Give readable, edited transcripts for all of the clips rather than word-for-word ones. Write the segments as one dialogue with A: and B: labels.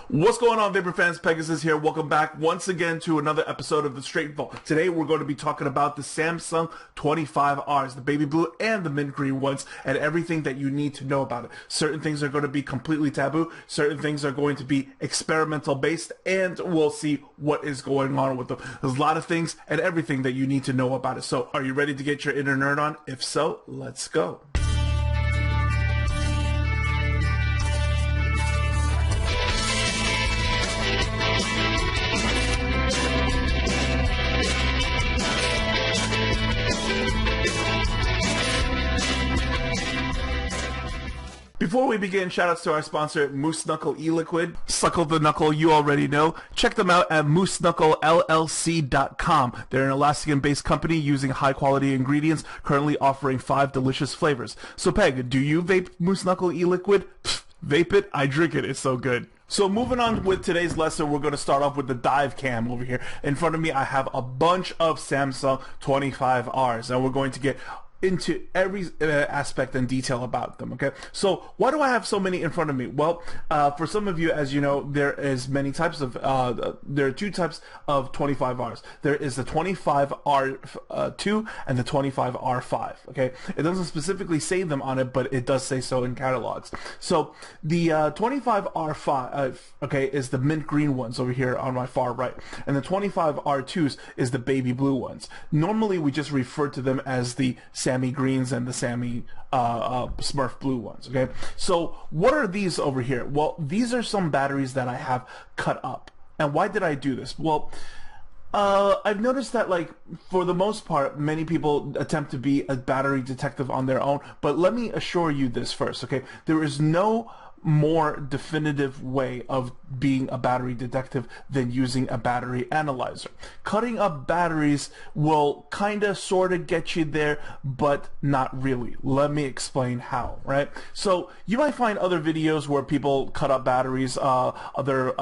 A: What's going on, Vapor fans? Pegasus here. Welcome back once again to another episode of the Straight Vault. Today we're going to be talking about the Samsung 25Rs, the baby blue and the mint green ones, and everything that you need to know about it. Certain things are going to be completely taboo, certain things are going to be experimental based, and we'll see what is going on with them. There's a lot of things and everything that you need to know about it. So are you ready to get your inner nerd on? If so, let's go. Before we begin, shoutouts to our sponsor, Moose Knuckle E-Liquid. Suckle the knuckle, you already know. Check them out at mooseknucklellc.com. They're an Alaskan-based company using high-quality ingredients, currently offering 5 delicious flavors. So, Peg, do you vape Moose Knuckle E-Liquid? Vape it, I drink it, it's so good. So moving on with today's lesson, we're going to start off with the dive cam over here. In front of me, I have a bunch of Samsung 25Rs, and we're going to get into every aspect and detail about them. Okay, so why do I have so many in front of me? Well, for some of you, as you know, there is many types of there are 2 types of 25Rs. There is the 25R2 and the 25R5. Okay, it doesn't specifically say them on it, but it does say so in catalogs. So the 25R5 okay, is the mint green ones over here on my far right, and the 25R2s is the baby blue ones. Normally we just refer to them as the Sammy Greens and the Sammy Smurf Blue ones. Okay, so what are these over here? Well, these are some batteries that I have cut up. And why did I do this? Well, I've noticed that, like, for the most part, many people attempt to be a battery detective on their own, but let me assure you this first, okay? There is no more definitive way of being a battery detective than using a battery analyzer. Cutting up batteries will kinda sorta get you there, but not really. Let me explain how, right? So you might find other videos where people cut up batteries, other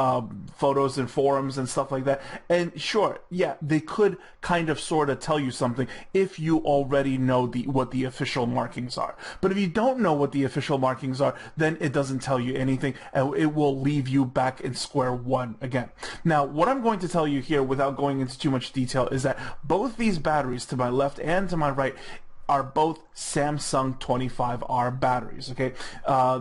A: photos and forums and stuff like that, and sure, yeah, they could kind of sorta tell you something if you already know what the official markings are. But if you don't know what the official markings are, then it doesn't tell you anything, and it will leave you back in square one again. Now, what I'm going to tell you here, without going into too much detail, is that both these batteries, to my left and to my right, are both Samsung 25R batteries. Okay,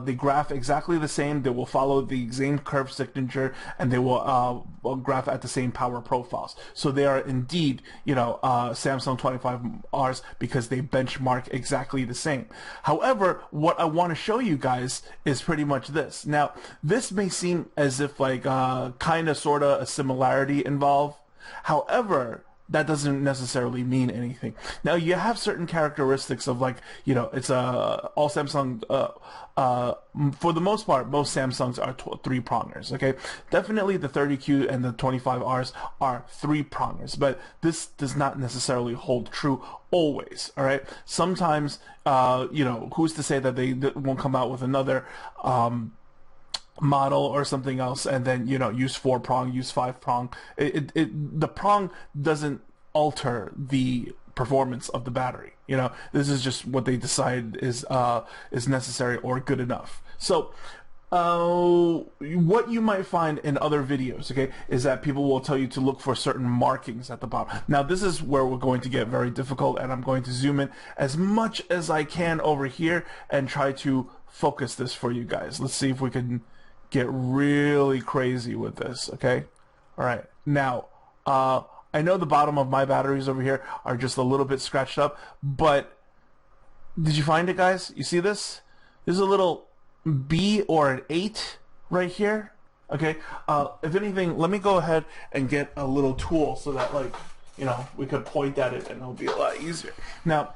A: they graph exactly the same. They will follow the same curve signature, and they will graph at the same power profiles. So they are indeed, you know, Samsung 25Rs because they benchmark exactly the same. However, what I want to show you guys is pretty much this. Now, this may seem as if like kind of sort of a similarity involved. However, that doesn't necessarily mean anything. Now, you have certain characteristics of, like, you know, it's all Samsung, for the most part, most Samsungs are 3-prongers, okay? Definitely the 30Q and the 25Rs are 3-prongers, but this does not necessarily hold true always, all right? Sometimes, you know, who's to say that they won't come out with another model or something else, and then, you know, use 4-prong, use 5-prong. The prong doesn't alter the performance of the battery. You know, this is just what they decide is necessary or good enough. So what you might find in other videos, okay, is that people will tell you to look for certain markings at the bottom. Now, this is where we're going to get very difficult, and I'm going to zoom in as much as I can over here and try to focus this for you guys. Let's see if we can get really crazy with this, okay? All right, now, I know the bottom of my batteries over here are just a little bit scratched up, but did you find it, guys? You see this? There's a little B or an 8 right here, okay? If anything, let me go ahead and get a little tool so that, like, you know, we could point at it and it'll be a lot easier. Now,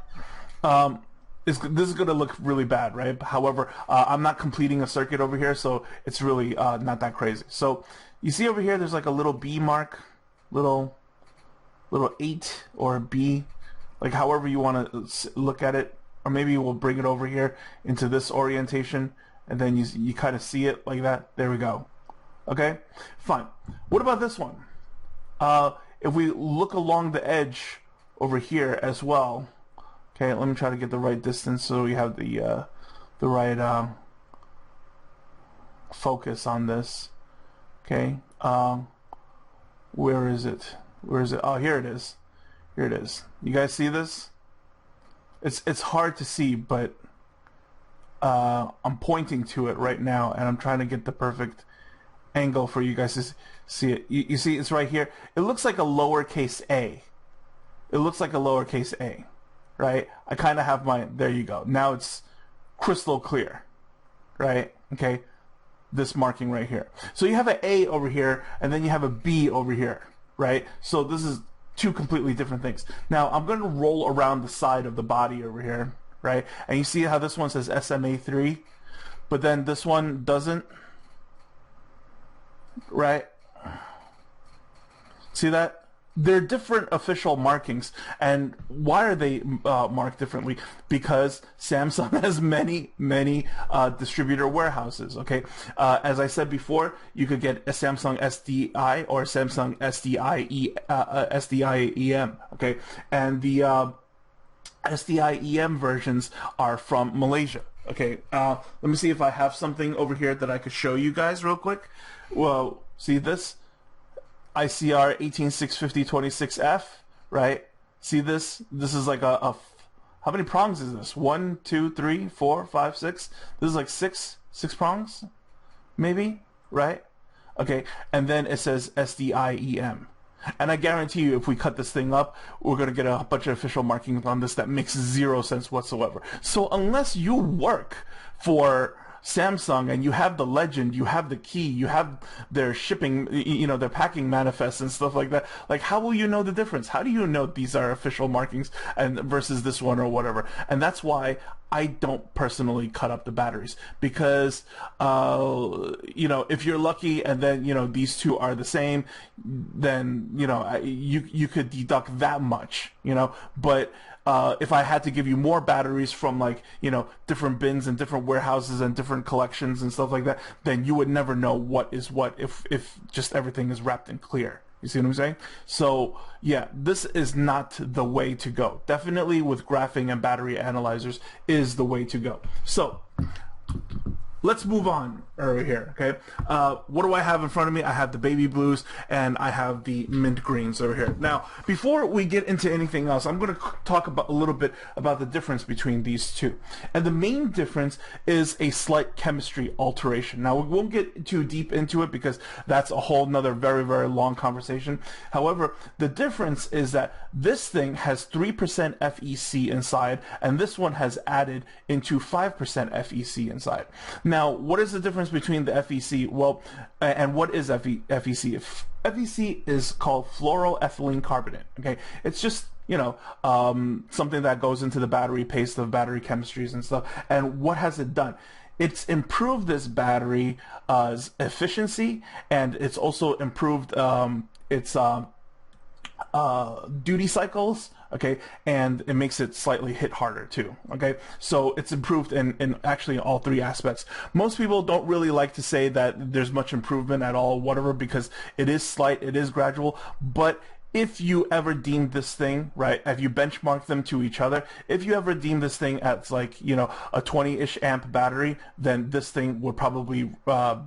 A: this is going to look really bad, right? However, I'm not completing a circuit over here, so it's really not that crazy. So you see over here, there's like a little B mark, little 8 or a B, like however you want to look at it. Or maybe we'll bring it over here into this orientation, and then you kind of see it like that. There we go. Okay, fine. What about this one? If we look along the edge over here as well. Okay, let me try to get the right distance so we have the right focus on this. Okay, where is it? Where is it? Oh, here it is. Here it is. You guys see this? It's hard to see, but I'm pointing to it right now, and I'm trying to get the perfect angle for you guys to see it. You see, it's right here. It looks like a lowercase a. It looks like a lowercase a, right? I kind of have my. There you go. Now it's crystal clear, right? Okay, this marking right here. So you have an A over here, and then you have a B over here, right? So this is two completely different things. Now I'm going to roll around the side of the body over here, right? And you see how this one says SMA3, but then this one doesn't, right? See that? They're different official markings. And why are they marked differently? Because Samsung has many distributor warehouses, okay? As I said before, you could get a Samsung SDI or Samsung SDI-EM, okay? And the SDI-EM versions are from Malaysia, okay? Let me see if I have something over here that I could show you guys real quick. Well, see this? ICR 1865026F, right? See this? This is like how many prongs is this? 1, 2, 3, 4, 5, 6. This is like six prongs, maybe, right? Okay, and then it says SDI-EM. And I guarantee you, if we cut this thing up, we're going to get a bunch of official markings on this that makes zero sense whatsoever. So unless you work for Samsung and you have the legend, you have the key, you have their shipping, you know, their packing manifests and stuff like that, like how will you know the difference? How do you know these are official markings and versus this one or whatever? And that's why I don't personally cut up the batteries, because you know, if you're lucky and then, you know, these two are the same, then, you know, you could deduct that much, you know. But if I had to give you more batteries from, like, you know, different bins and different warehouses and different collections and stuff like that, then you would never know what is what if just everything is wrapped in clear. You see what I'm saying? So yeah, this is not the way to go. Definitely with graphing and battery analyzers is the way to go. So let's move on over here, okay? What do I have in front of me? I have the baby blues and I have the mint greens over here. Now, before we get into anything else, I'm going to talk about a little bit about the difference between these two. And the main difference is a slight chemistry alteration. Now, we won't get too deep into it because that's a whole nother very long conversation. However, the difference is that this thing has 3% FEC inside, and this one has added into 5% FEC inside. Now, what is the difference between the FEC? Well, and what is FEC? FEC is called fluoroethylene carbonate. Okay, it's just, you know, something that goes into the battery paste of battery chemistries and stuff. And what has it done? It's improved this battery's efficiency, and it's also improved its duty cycles, okay, and it makes it slightly hit harder too, okay. So it's improved in actually all three aspects. Most people don't really like to say that there's much improvement at all, whatever, because it is slight, it is gradual. But if you ever deem this thing, right, if you benchmark them to each other, if you ever deem this thing as, like, you know, a 20-ish amp battery, then this thing would probably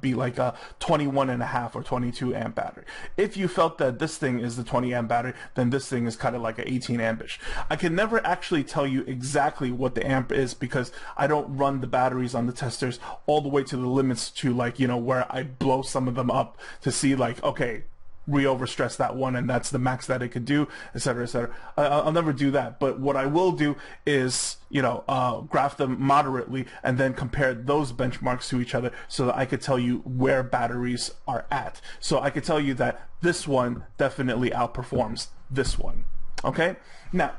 A: be like a 21.5 or 22 amp battery. If you felt that this thing is the 20 amp battery, then this thing is kind of like an 18 ampish. I can never actually tell you exactly what the amp is because I don't run the batteries on the testers all the way to the limits to, like, you know, where I blow some of them up to see, like, okay, we overstress that one and that's the max that it could do, etc., etc. I'll never do that, but what I will do is, you know, graph them moderately and then compare those benchmarks to each other so that I could tell you where batteries are at. So I could tell you that this one definitely outperforms this one. Okay? Now,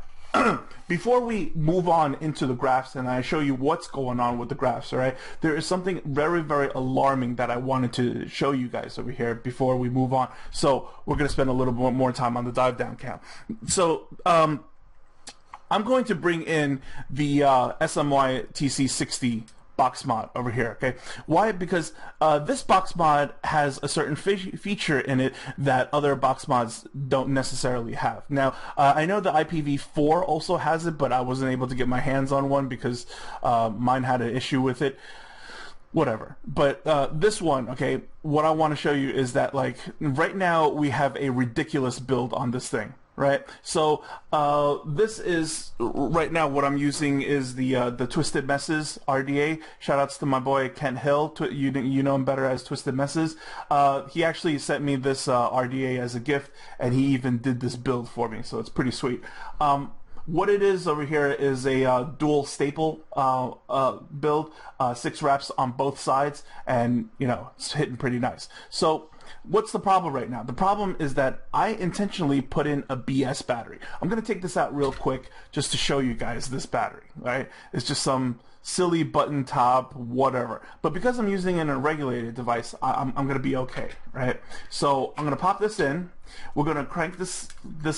A: before we move on into the graphs and I show you what's going on with the graphs, all right, there is something very alarming that I wanted to show you guys over here before we move on. So we're going to spend a little bit more time on the dive down cam. So I'm going to bring in the SMY TC60 box mod over here, okay? Why? Because this box mod has a certain feature in it that other box mods don't necessarily have. Now, I know the IPv4 also has it, but I wasn't able to get my hands on one because mine had an issue with it. whatever. But this one, okay, what I want to show you is that, like, right now we have a ridiculous build on this thing, right? So this is right now what I'm using is the Twisted Messes RDA. Shout outs to my boy Kent Hill. You know him better as Twisted Messes. He actually sent me this RDA as a gift, and he even did this build for me, so it's pretty sweet. What it is over here is a dual staple build, 6 wraps on both sides, and you know, it's hitting pretty nice. So what's the problem right now? The problem is that I intentionally put in a BS battery. I'm going to take this out real quick just to show you guys this battery, right? It's just some silly button top, whatever. But because I'm using an unregulated device, I'm going to be okay, right? So I'm going to pop this in. We're going to crank this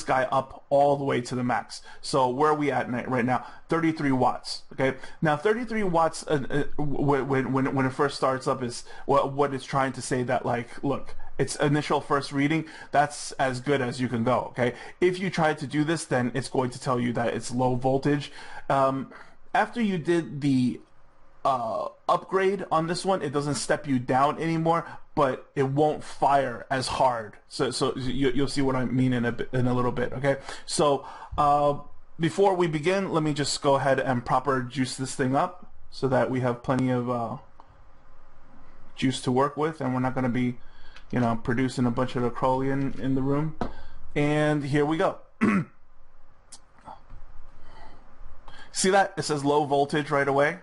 A: guy up all the way to the max. So where are we at right now? 33 watts. Okay. Now 33 watts when it first starts up is what it's trying to say that, like, look, its initial first reading, that's as good as you can go. Okay. If you try to do this, then it's going to tell you that it's low voltage. After you did the upgrade on this one, it doesn't step you down anymore, but it won't fire as hard. So you'll see what I mean in a little bit. Okay. So before we begin, let me just go ahead and proper juice this thing up so that we have plenty of juice to work with, and we're not going to be, you know, producing a bunch of acrolein in the room. And here we go. See that? It says low voltage right away,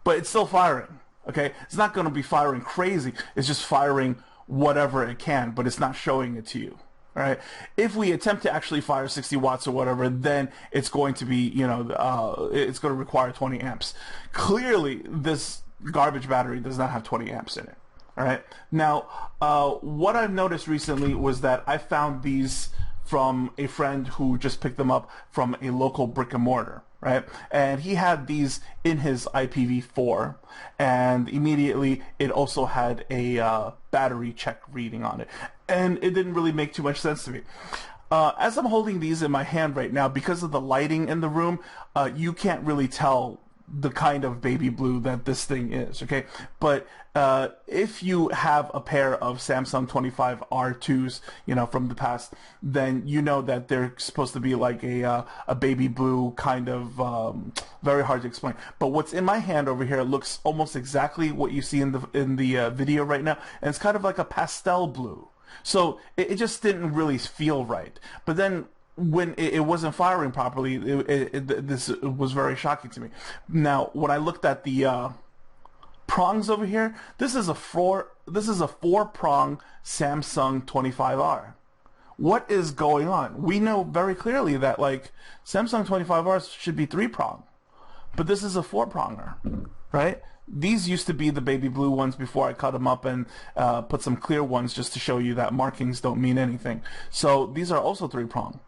A: but it's still firing. Okay, it's not going to be firing crazy. It's just firing whatever it can, but it's not showing it to you. All right. If we attempt to actually fire 60 watts or whatever, then it's going to be, you know, it's going to require 20 amps. Clearly, this garbage battery does not have 20 amps in it. All right. Now, what I've noticed recently was that I found these from a friend who just picked them up from a local brick and mortar, right? And he had these in his IPv4, and immediately it also had a battery check reading on it, and it didn't really make too much sense to me. As I'm holding these in my hand right now, because of the lighting in the room, you can't really tell the kind of baby blue that this thing is, okay? But if you have a pair of Samsung 25R2s, you know, from the past, then you know that they're supposed to be like a baby blue kind of, very hard to explain. But what's in my hand over here looks almost exactly what you see in the video right now, and it's kind of like a pastel blue. So it just didn't really feel right. But then when it wasn't firing properly, this was very shocking to me. Now, when I looked at the prongs over here, this is a four prong Samsung 25R. What is going on? We know very clearly that, like, Samsung 25Rs should be 3-prong, but this is a 4-pronger, right? These used to be the baby blue ones before I cut them up and put some clear ones just to show you that markings don't mean anything. So these are also 3-prong.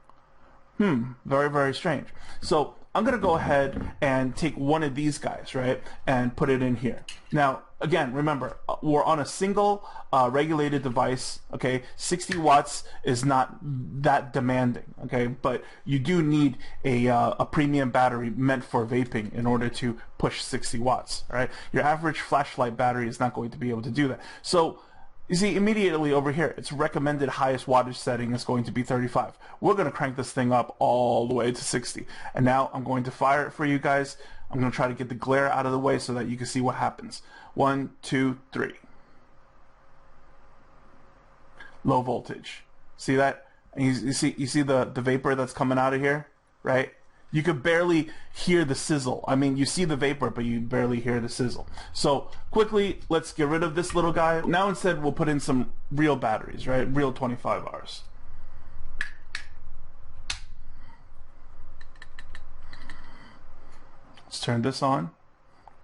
A: Very, very strange. So I'm going to go ahead and take one of these guys, right, and put it in here. Now, again, remember, we're on a single regulated device, okay? 60 watts is not that demanding, okay? But you do need a premium battery meant for vaping in order to push 60 watts, right? Your average flashlight battery is not going to be able to do that. So you see, immediately over here, its recommended highest wattage setting is going to be 35. We're going to crank this thing up all the way to 60. And now I'm going to fire it for you guys. I'm going to try to get the glare out of the way so that you can see what happens. 1, 2, 3. Low voltage. See that? And you see the vapor that's coming out of here, right? You could barely hear the sizzle. I mean, you see the vapor, but you barely hear the sizzle. So quickly, let's get rid of this little guy. Now instead, we'll put in some real batteries, right? Real 25Rs. Let's turn this on,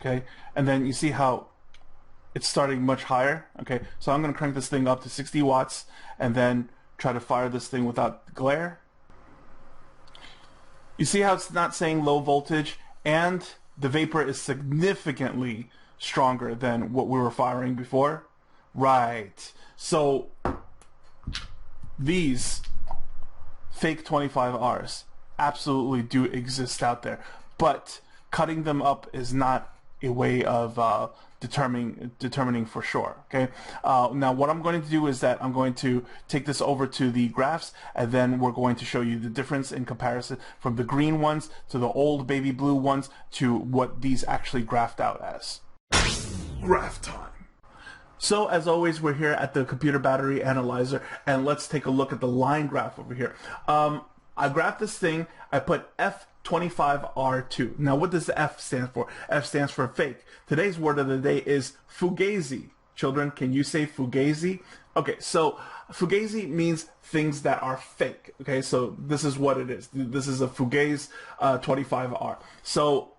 A: okay? And then you see how it's starting much higher, okay? So I'm going to crank this thing up to 60 watts and then try to fire this thing without glare. You see how it's not saying low voltage, and the vapor is significantly stronger than what we were firing before? Right. So these fake 25Rs absolutely do exist out there, but cutting them up is not a way of determining for sure. Okay. Now what I'm going to do is that I'm going to take this over to the graphs, and then we're going to show you the difference in comparison from the green ones to the old baby blue ones to what these actually graphed out as. Graph time. So as always, we're here at the computer battery analyzer, and let's take a look at the line graph over here. I graphed this thing, I put F25R2. Now what does the F stand for? F stands for fake. Today's word of the day is fugazi. Children, can you say fugazi? Okay, so fugazi means things that are fake. Okay, so this is what it is. This is a fugazi 25R. So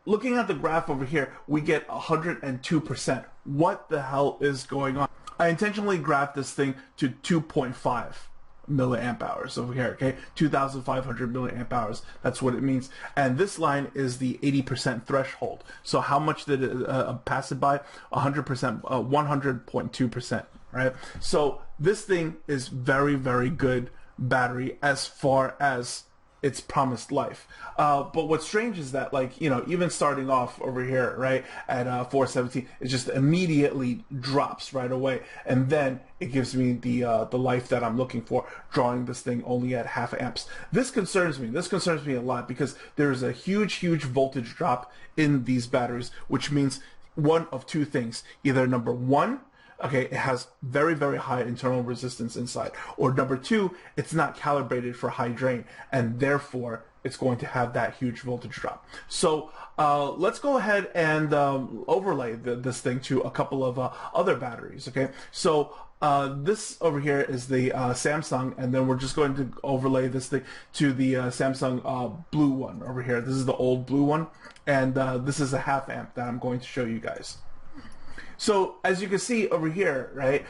A: looking at the graph over here, we get 102%. What the hell is going on? I intentionally graphed this thing to 2.5 milliamp hours over here, okay? 2,500 milliamp hours. That's what it means. And this line is the 80% threshold. So how much did it pass it by? 100%, 100.2%, right? So this thing is very, very good battery as far as its promised life. But what's strange is that, like, you know, even starting off over here, right, at 417, it just immediately drops right away, and then it gives me the life that I'm looking for, drawing this thing only at half amps. This concerns me. This concerns me a lot because there's a huge voltage drop in these batteries, which means one of two things. Either number one, okay, it has very, very high internal resistance inside. Or number two, it's not calibrated for high drain, and therefore it's going to have that huge voltage drop. So let's go ahead and overlay this thing to a couple of other batteries, okay? So this over here is the Samsung, and then we're just going to overlay this thing to the Samsung blue one over here. This is the old blue one, and this is a half amp that I'm going to show you guys. So as you can see over here, right,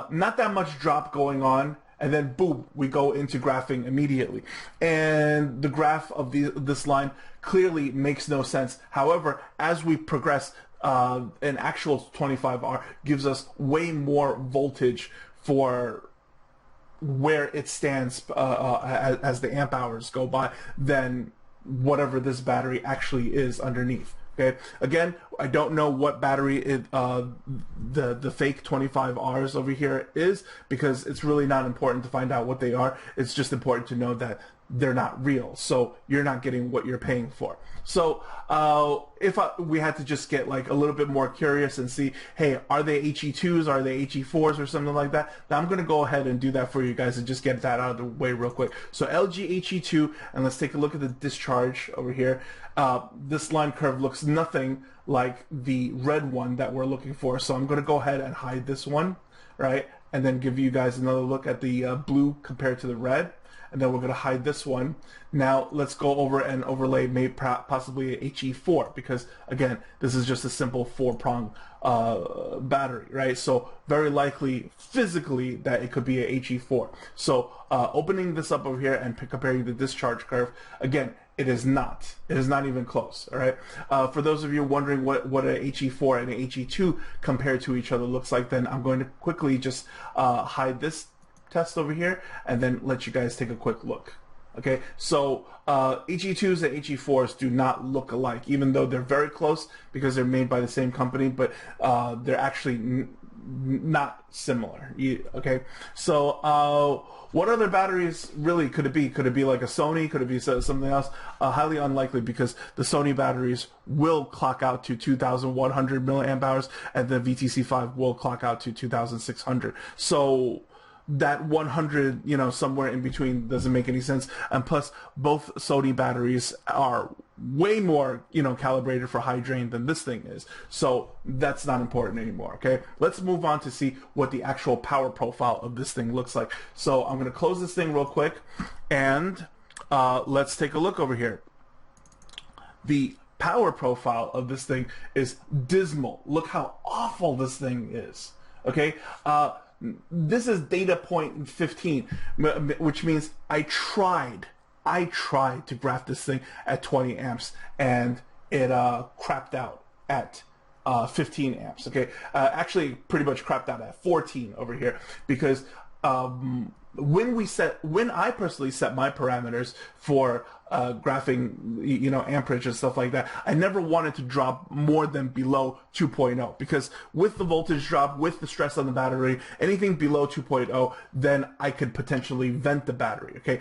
A: not that much drop going on, and then boom, we go into graphing immediately. And the graph of this line clearly makes no sense. However, as we progress, an actual 25R gives us way more voltage for where it stands as the amp hours go by than whatever this battery actually is underneath. Okay. Again, I don't know what battery the fake 25Rs over here is, because it's really not important to find out what they are. It's just important to know that they're not real, so you're not getting what you're paying for. So if we had to just get like a little bit more curious and see, hey, are they HE2s, are they HE4s or something like that? Now I'm going to go ahead and do that for you guys and just get that out of the way real quick. So LG HE2, and let's take a look at the discharge over here. This line curve looks nothing like the red one that we're looking for, so I'm going to go ahead and hide this one, right, and then give you guys another look at the blue compared to the red. And then we're going to hide this one. Now let's go over and overlay possibly a HE4, because again, this is just a simple 4-prong battery, right? So very likely physically that it could be a HE4. So opening this up over here and comparing the discharge curve, again, it is not. It is not even close, all right? For those of you wondering what a HE4 and a HE2 compared to each other looks like, then I'm going to quickly just hide this test over here and then let you guys take a quick look. Okay, so HE2s and HE4s do not look alike, even though they're very close because they're made by the same company, but they're actually not similar. Okay, so what other batteries really could it be? Could it be like a Sony? Could it be something else? Highly unlikely, because the Sony batteries will clock out to 2,100 milliamp hours, and the VTC5 will clock out to 2,600. So that 100, you know, somewhere in between doesn't make any sense. And plus, both Sony batteries are way more, you know, calibrated for high drain than this thing is. So that's not important anymore, okay? Let's move on to see what the actual power profile of this thing looks like. So I'm going to close this thing real quick, and let's take a look over here. The power profile of this thing is dismal. Look how awful this thing is, okay? This is data point 15, which means I tried to graph this thing at 20 amps, and it crapped out at 15 amps. Okay, actually pretty much crapped out at 14 over here, because when I personally set my parameters for graphing, amperage and stuff like that, I never wanted to drop more than below 2.0, because with the voltage drop, with the stress on the battery, anything below 2.0, then I could potentially vent the battery. Okay,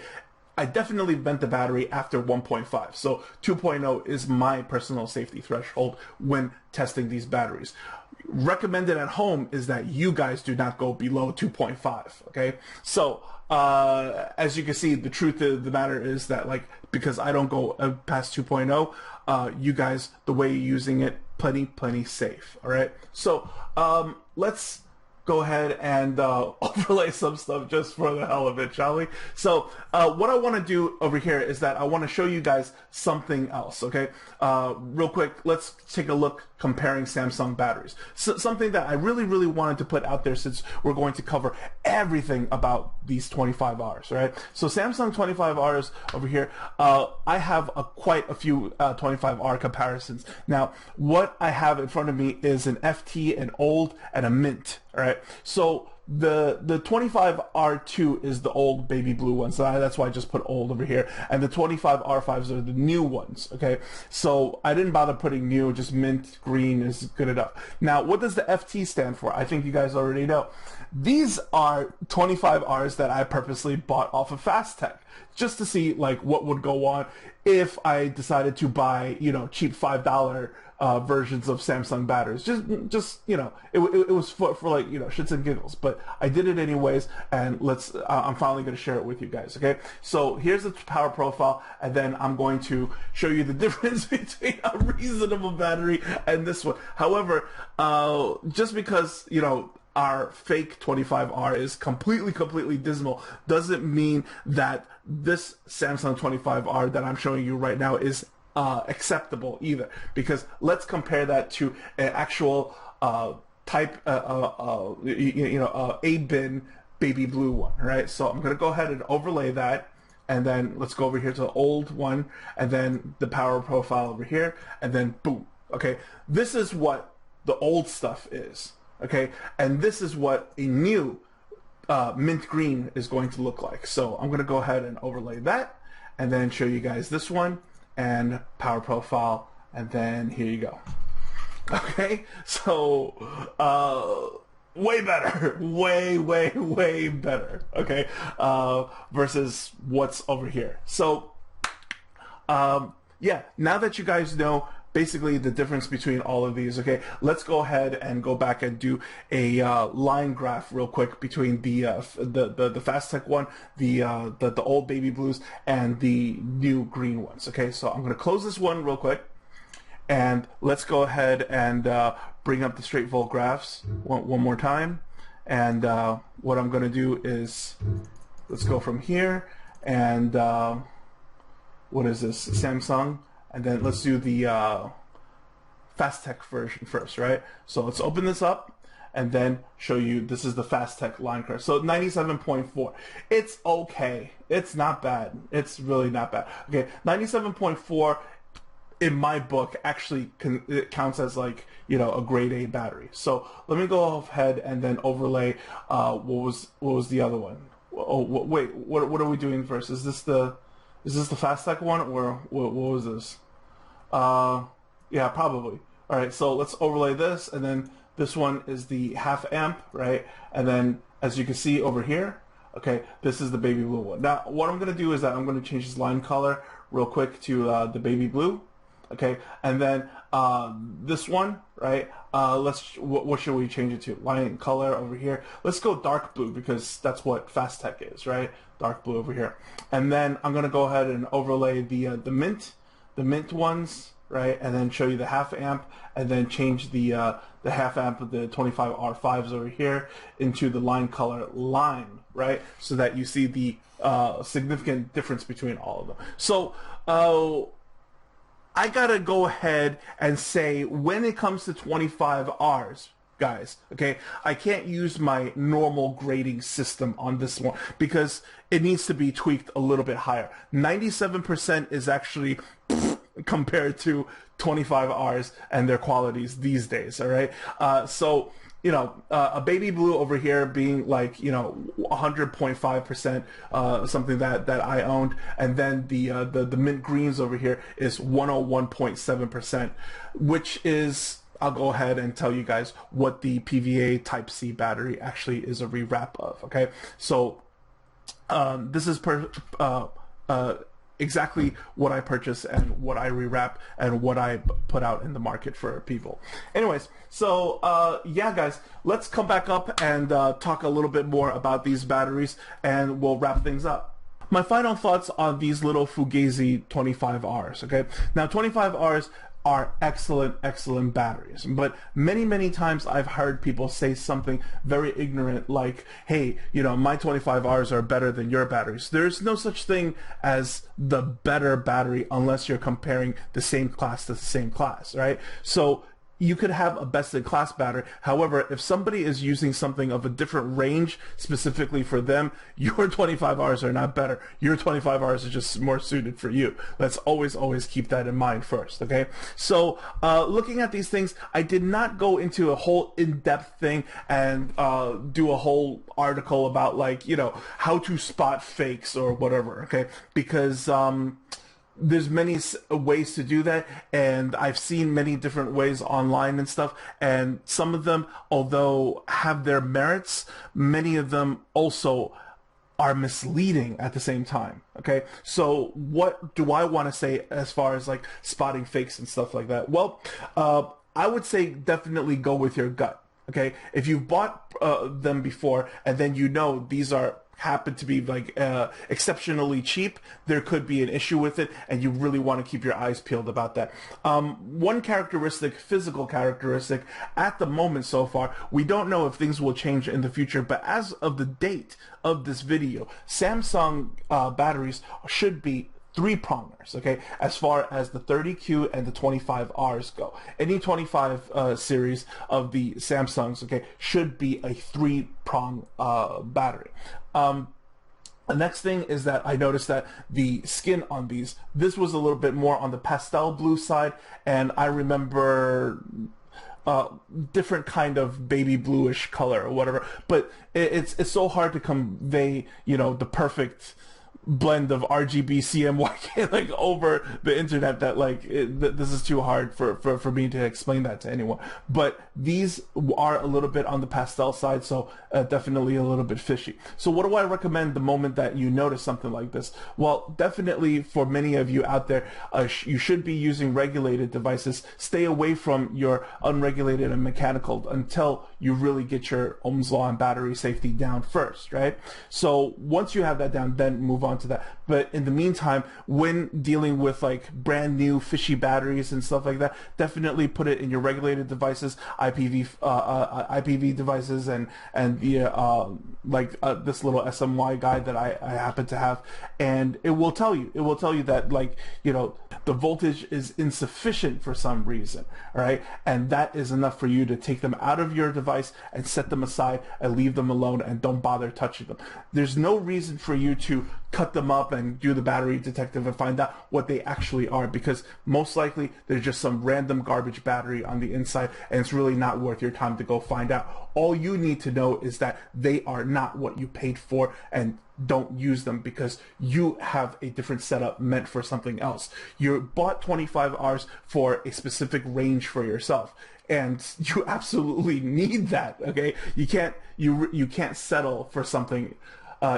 A: I definitely vent the battery after 1.5. So 2.0 is my personal safety threshold when testing these batteries. Recommended at home is that you guys do not go below 2.5. Okay, so as you can see, the truth of the matter is that, like, because I don't go past 2.0, you guys, the way you're using it, plenty safe. All right, so let's go ahead and overlay some stuff just for the hell of it, shall we? So what I want to do over here is that I want to show you guys something else, okay? Real quick, let's take a look comparing Samsung batteries. So, something that I really wanted to put out there, since we're going to cover everything about these 25Rs, right? So Samsung 25Rs over here, I have quite a few 25R comparisons. Now, what I have in front of me is an FT, an old, and a mint. All right, so the 25R2 is the old baby blue one, so that's why I just put old over here, and the 25R5s are the new ones. Okay, so I didn't bother putting new, just mint green is good enough. Now, what does the FT stand for? I think you guys already know. These are 25Rs that I purposely bought off of Fast Tech, just to see like what would go on if I decided to buy, cheap $5 versions of Samsung batteries. Just it was for like, shits and giggles, but I did it anyways, and I'm finally going to share it with you guys. Okay, so here's the power profile, and then I'm going to show you the difference between a reasonable battery and this one. However, just because our fake 25R is completely dismal doesn't mean that this Samsung 25R that I'm showing you right now is acceptable either, because let's compare that to an actual type A-bin baby blue one. Right, so I'm gonna go ahead and overlay that, and then let's go over here to the old one, and then the power profile over here, and then boom. Okay, this is what the old stuff is. Okay, and this is what a new mint green is going to look like. So I'm going to go ahead and overlay that, and then show you guys this one, and power profile, and then here you go. Okay, so way better, way better. Okay, versus what's over here. So yeah, now that you guys know basically the difference between all of these, okay, let's go ahead and go back and do a line graph real quick between the Fast Tech one, the old baby blues, and the new green ones. Okay, so I'm going to close this one real quick, and let's go ahead and bring up the straight volt graphs one more time. And what I'm going to do is, let's go from here, and what is this, Samsung? And then let's do the Fast Tech version first, right? So let's open this up and then show you, this is the Fast Tech line curve. So 97.4. It's okay. It's not bad. It's really not bad. Okay, 97.4 in my book actually it counts as like, a grade A battery. So let me go ahead and then overlay what was the other one? Oh, wait, what are we doing first? Is this the Fast Tech one, or what was this? Yeah, probably. All right, so let's overlay this, and then this one is the half amp, right? And then, as you can see over here, okay, this is the baby blue one. Now, what I'm going to do is that I'm going to change this line color real quick to the baby blue, okay? And then this one, right? What should we change it to? Line color over here. Let's go dark blue, because that's what Fast Tech is, right? Dark blue over here. And then I'm going to go ahead and overlay the mint ones, right? And then show you the half amp, and then change the half amp of the 25R5s over here into the line color line, right? So that you see the significant difference between all of them. So I gotta go ahead and say, when it comes to 25Rs, guys, okay, I can't use my normal grading system on this one, because it needs to be tweaked a little bit higher. 97% is actually compared to 25Rs and their qualities these days, all right? So you know, a baby blue over here being like, you know, 100.5%, something that I owned, and then the mint greens over here is 101.7%, which is, I'll go ahead and tell you guys what the PVA Type C battery actually is a rewrap of. Okay, so this is exactly what I purchased and what I rewrap and what I put out in the market for people. Anyways, so yeah guys, let's come back up and talk a little bit more about these batteries, and we'll wrap things up. My final thoughts on these little Fugazi 25Rs. Okay, now 25Rs are excellent batteries, but many times I've heard people say something very ignorant like, hey, you know, my 25Rs are better than your batteries. There's no such thing as the better battery unless you're comparing the same class to the same class, right? So you could have a best-in-class battery. However, if somebody is using something of a different range specifically for them, your 25Rs are not better. Your 25Rs are just more suited for you. Let's always keep that in mind first, okay? So looking at these things, I did not go into a whole in-depth thing and do a whole article about, like, you know, how to spot fakes or whatever, okay? Because there's many ways to do that, and I've seen many different ways online and stuff, and some of them, although have their merits, many of them also are misleading at the same time. Okay, so what do I want to say as far as like spotting fakes and stuff like that? Well, I would say definitely go with your gut. Okay, if you've bought them before and then you know these happen to be like exceptionally cheap, there could be an issue with it, and you really want to keep your eyes peeled about that. One characteristic, physical characteristic, at the moment so far, we don't know if things will change in the future, but as of the date of this video, Samsung batteries should be three-prongers, okay, as far as the 30Q and the 25Rs go. Any 25 series of the Samsungs, okay, should be a three-prong battery. The next thing is that I noticed that the skin on these, this was a little bit more on the pastel blue side, and I remember different kind of baby bluish color or whatever, but it's so hard to convey, you know, the perfect blend of RGB CMYK like over the internet that like this is too hard for me to explain that to anyone. But these are a little bit on the pastel side, so definitely a little bit fishy. So what do I recommend the moment that you notice something like this? Well, definitely for many of you out there, you should be using regulated devices. Stay away from your unregulated and mechanical until you really get your Ohm's law and battery safety down first, right? So once you have that down, then move on to that. But in the meantime, when dealing with like brand new fishy batteries and stuff like that, definitely put it in your regulated devices, IPV devices, and the this little SMY guide that I happen to have, and it will tell you that, like, you know, the voltage is insufficient for some reason, all right, and that is enough for you to take them out of your device and set them aside and leave them alone and don't bother touching them. There's no reason for you to cut them up and do the battery detective and find out what they actually are, because most likely there's just some random garbage battery on the inside, and it's really not worth your time to go find out. All you need to know is that they are not what you paid for, and don't use them because you have a different setup meant for something else. You bought 25Rs for a specific range for yourself, and you absolutely need that. Okay, you can't settle for something.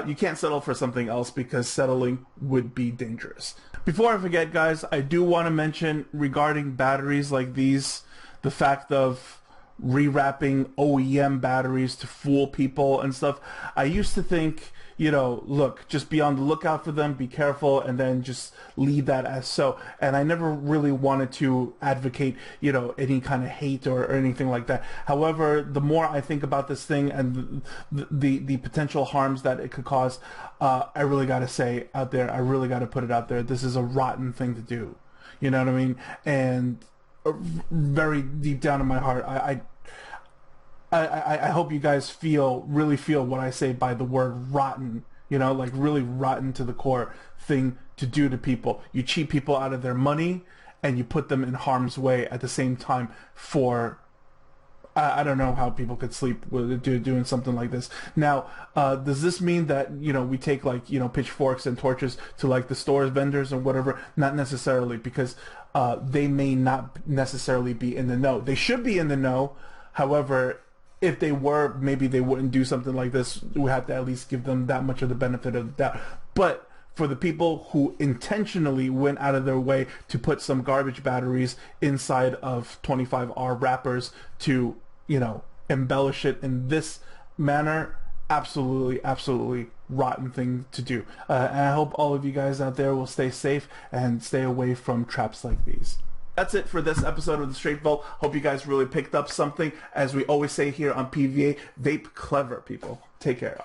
A: You can't settle for something else, because settling would be dangerous. Before I forget, guys, I do want to mention regarding batteries like these, the fact of rewrapping OEM batteries to fool people and stuff. I used to think, you know, look, just be on the lookout for them, be careful, and then just leave that as so. And I never really wanted to advocate, you know, any kind of hate or anything like that. However, the more I think about this thing and the potential harms that it could cause, I really got to say out there, I really got to put it out there, this is a rotten thing to do. You know what I mean? And very deep down in my heart, I hope you guys really feel what I say by the word rotten, you know, like really rotten to the core thing to do to people. You cheat people out of their money and you put them in harm's way at the same time for I don't know how people could sleep with doing something like this. Now, does this mean that, we take like, pitchforks and torches to like the stores vendors or whatever? Not necessarily, because they may not necessarily be in the know. They should be in the know. However, if they were, maybe they wouldn't do something like this. We have to at least give them that much of the benefit of the doubt. But for the people who intentionally went out of their way to put some garbage batteries inside of 25R wrappers to, embellish it in this manner, absolutely rotten thing to do. And I hope all of you guys out there will stay safe and stay away from traps like these. That's it for this episode of The Straight Vault. Hope you guys really picked up something. As we always say here on PVA, vape clever, people. Take care.